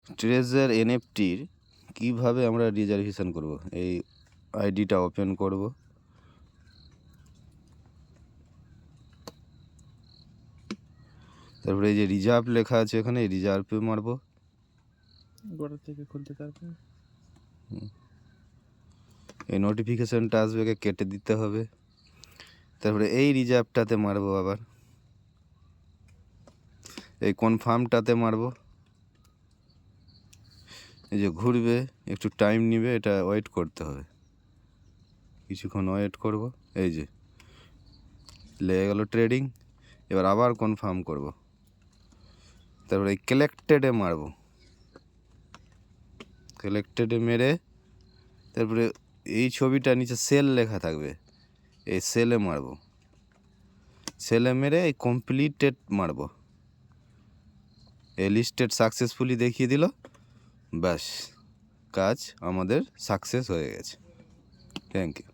Treasure এনএফটির কিভাবে আমরা reservation করব। এই আইডিটা ওপেন করব, তারপরে এই যে রিজার্ভ লেখা আছে এখানে, এই রিজার্ভে মারবো। গোড়া থেকে খুলতে পারবেন। এই নোটিফিকেশনটা আসবে, কেটে দিতে হবে। তারপরে এই রিজার্ভটাতে মারবো, আবার এই কনফার্মটাতে মারবো। এই যে ঘুরবে, একটু টাইম নিবে, এটা ওয়েট করতে হবে, কিছুক্ষণ ওয়েট করব। এই যে লেগে গেল ট্রেডিং। এবার আবার কনফার্ম করব, তারপরে এই কালেক্টেডে মারবো। কালেক্টেডে মেরে তারপরে এই ছবিটা নিচে সেল লেখা থাকবে, এই সেলে মারবো। সেলে মেরে এই কমপ্লিটেড মারবো। এই লিস্টেড সাকসেসফুলি দেখিয়ে দিল। ব্যাস, কাজ আমাদের সাকসেস হয়ে গেছে। Thank you.